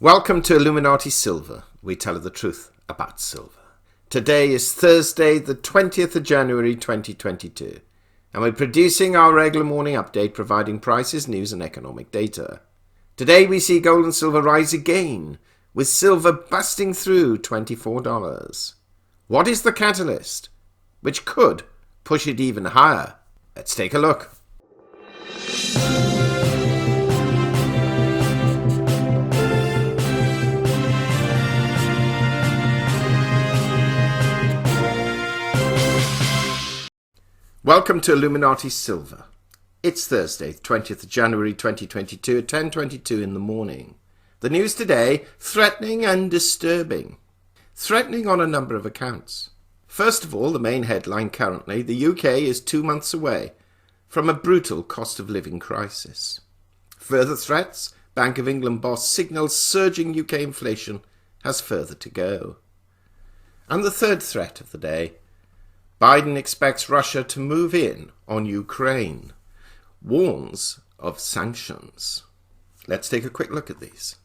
Welcome to Illuminati Silver. We tell the truth about silver. Today is Thursday, the 20th of January 2022, and we're producing our regular morning update providing prices, news and economic data. Today we see gold and silver rise again, with silver busting through $24. What is the catalyst, which could push it even higher? Let's take a look. Welcome to Illuminati Silver. It's Thursday, 20th of January 2022 at 10:22 in the morning. The news today, threatening and disturbing. Threatening on a number of accounts. First of all, the main headline currently, the UK is 2 months away from a brutal cost of living crisis. Further threats, Bank of England boss signals surging UK inflation has further to go. And the third threat of the day, Biden expects Russia to move in on Ukraine, warns of sanctions. Let's take a quick look at these.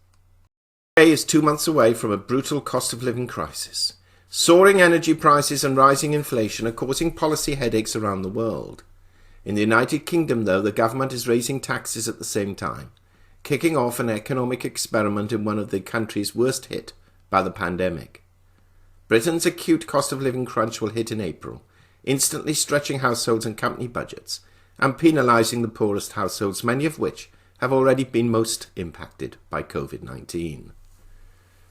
The UK is 2 months away from a brutal cost of living crisis. Soaring energy prices and rising inflation are causing policy headaches around the world. In the United Kingdom, though, the government is raising taxes at the same time, kicking off an economic experiment in one of the countries worst hit by the pandemic. Britain's acute cost of living crunch will hit in April, instantly stretching households and company budgets and penalising the poorest households, many of which have already been most impacted by COVID-19.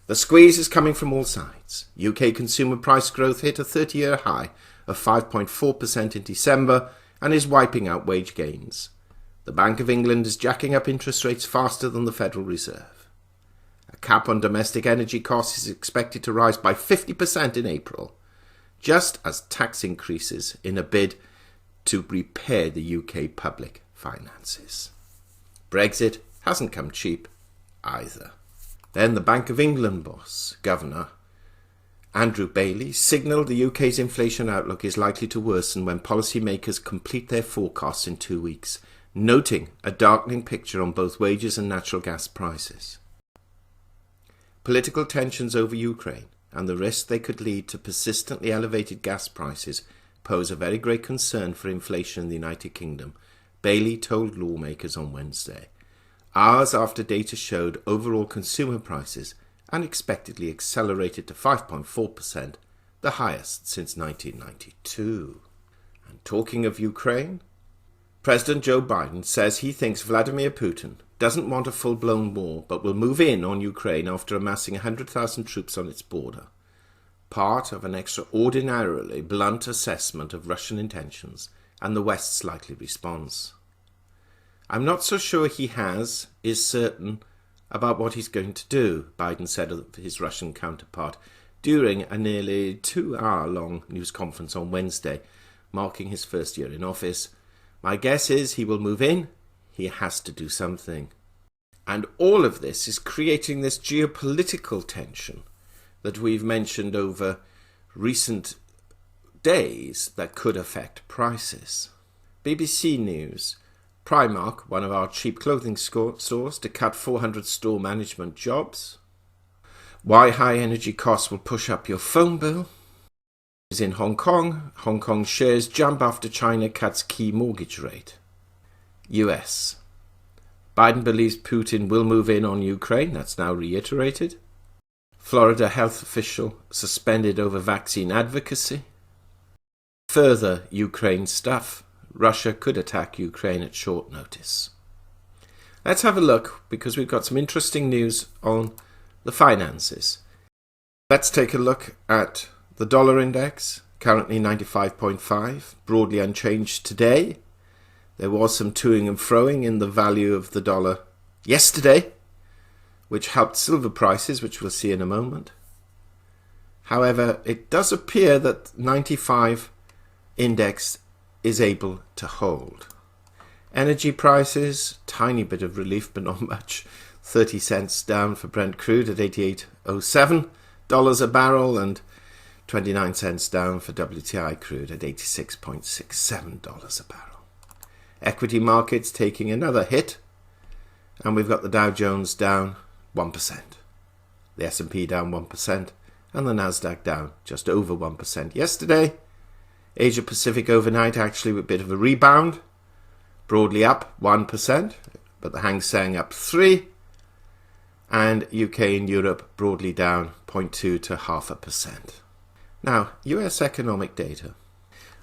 The squeeze is coming from all sides. UK consumer price growth hit a 30-year high of 5.4% in December and is wiping out wage gains. The Bank of England is jacking up interest rates faster than the Federal Reserve. A cap on domestic energy costs is expected to rise by 50% in April, just as tax increases in a bid to repair the UK public finances. Brexit hasn't come cheap either. Then the Bank of England boss, Governor Andrew Bailey, signalled the UK's inflation outlook is likely to worsen when policymakers complete their forecasts in 2 weeks, noting a darkening picture on both wages and natural gas prices. Political tensions over Ukraine and the risk they could lead to persistently elevated gas prices pose a very great concern for inflation in the United Kingdom, Bailey told lawmakers on Wednesday, hours after data showed overall consumer prices unexpectedly accelerated to 5.4%, the highest since 1992. And talking of Ukraine, President Joe Biden says he thinks Vladimir Putin doesn't want a full-blown war, but will move in on Ukraine after amassing 100,000 troops on its border, part of an extraordinarily blunt assessment of Russian intentions and the West's likely response. I'm not so sure he is certain about what he's going to do, Biden said of his Russian counterpart during a nearly 2-hour-long news conference on Wednesday, marking his first year in office. My guess is he will move in. He has to do something. And all of this is creating this geopolitical tension that we've mentioned over recent days that could affect prices. BBC News, Primark, one of our cheap clothing stores, to cut 400 store management jobs. Why high energy costs will push up your phone bill. Is in Hong Kong. Hong Kong shares jump after China cuts key mortgage rate. US. Biden believes Putin will move in on Ukraine. That's now reiterated. Florida health official suspended over vaccine advocacy. Further Ukraine stuff. Russia could attack Ukraine at short notice. Let's have a look because we've got some interesting news on the finances. Let's take a look at the dollar index, currently 95.5, broadly unchanged today. There was some toing and froing in the value of the dollar yesterday, which helped silver prices, which we'll see in a moment. However, it does appear that 95 index is able to hold. Energy prices, tiny bit of relief, but not much. 30 cents down for Brent crude at $88.07 a barrel and 29 cents down for WTI crude at $86.67 a barrel. Equity markets taking another hit, and we've got the Dow Jones down 1%. the S&P down 1%, and the Nasdaq down just over 1% yesterday. Asia Pacific overnight actually with a bit of a rebound, broadly up 1%, but the Hang Seng up 3%, and UK and Europe broadly down 0.2 to 0.5%. Now, US economic data.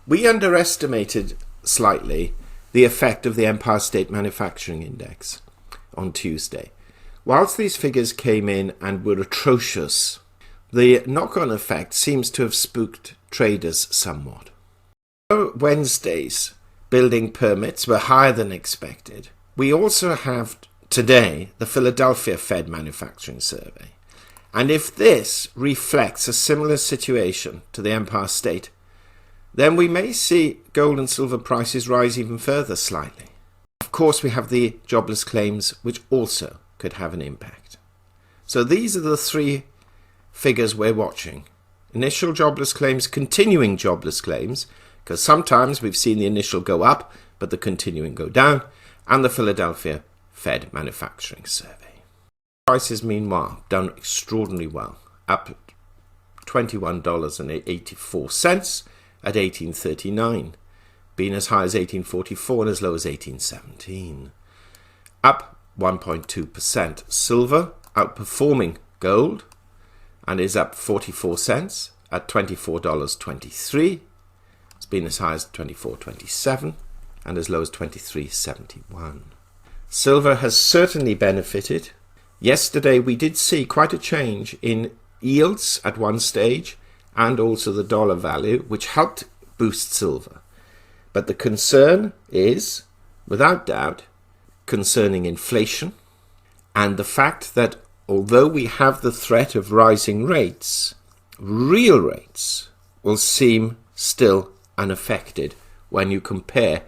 We underestimated slightly the effect of the Empire State Manufacturing Index on Tuesday. Whilst these figures came in and were atrocious, the knock-on effect seems to have spooked traders somewhat. Wednesday's building permits were higher than expected. We also have today the Philadelphia Fed Manufacturing Survey. And if this reflects a similar situation to the Empire State, then we may see gold and silver prices rise even further slightly. Of course, we have the jobless claims, which also could have an impact. So these are the three figures we're watching. Initial jobless claims, continuing jobless claims, because sometimes we've seen the initial go up, but the continuing go down, and the Philadelphia Fed Manufacturing Survey. Prices, meanwhile, done extraordinarily well, up $21.84 at $18.39, been as high as $18.44 and as low as $18.17. Up 1.2%. Silver outperforming gold and is up 44 cents at $24.23. It's been as high as $24.27 and as low as $23.71. Silver has certainly benefited. Yesterday we did see quite a change in yields at one stage and also the dollar value, which helped boost silver. But the concern is, without doubt, concerning inflation and the fact that although we have the threat of rising rates, real rates will seem still unaffected when you compare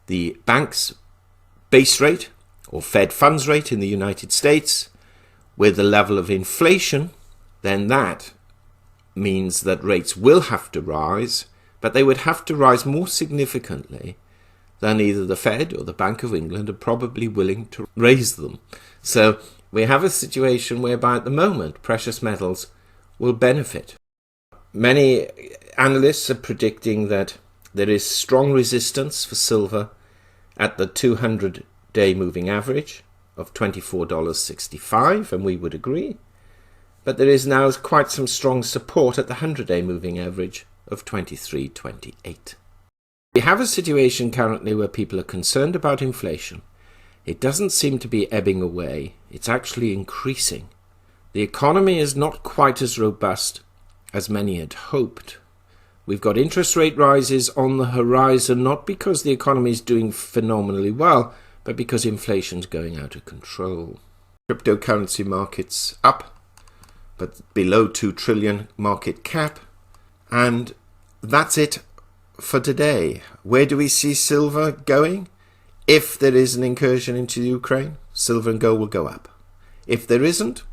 the bank's base rate or Fed funds rate in the United States with the level of inflation. Then that means that rates will have to rise, but they would have to rise more significantly than either the Fed or the Bank of England are probably willing to raise them. So we have a situation whereby at the moment precious metals will benefit. Many analysts are predicting that there is strong resistance for silver at the 200-day moving average of $24.65, and we would agree. But there is now quite some strong support at the 100-day moving average of $23.28. We have a situation currently where people are concerned about inflation. It doesn't seem to be ebbing away. It's actually increasing. The economy is not quite as robust as many had hoped. We've got interest rate rises on the horizon, not because the economy is doing phenomenally well, but because inflation's going out of control. Cryptocurrency markets up, but below 2 trillion market cap. And that's it for today. Where do we see silver going? If there is an incursion into Ukraine, silver and gold will go up. If there isn't,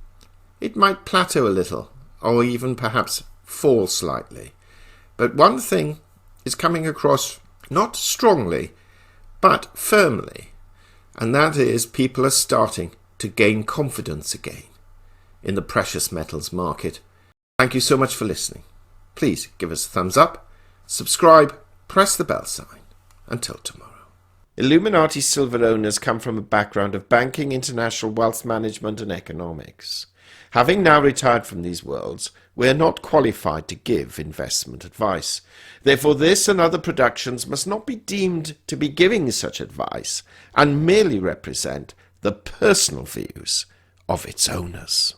it might plateau a little, or even perhaps fall slightly. But one thing is coming across not strongly, but firmly, and that is people are starting to gain confidence again in the precious metals market. Thank you so much for listening. Please give us a thumbs up, subscribe, press the bell sign. Until tomorrow. Illuminati silver owners come from a background of banking, international wealth management and economics. Having now retired from these worlds, we are not qualified to give investment advice. Therefore, this and other productions must not be deemed to be giving such advice and merely represent the personal views of its owners.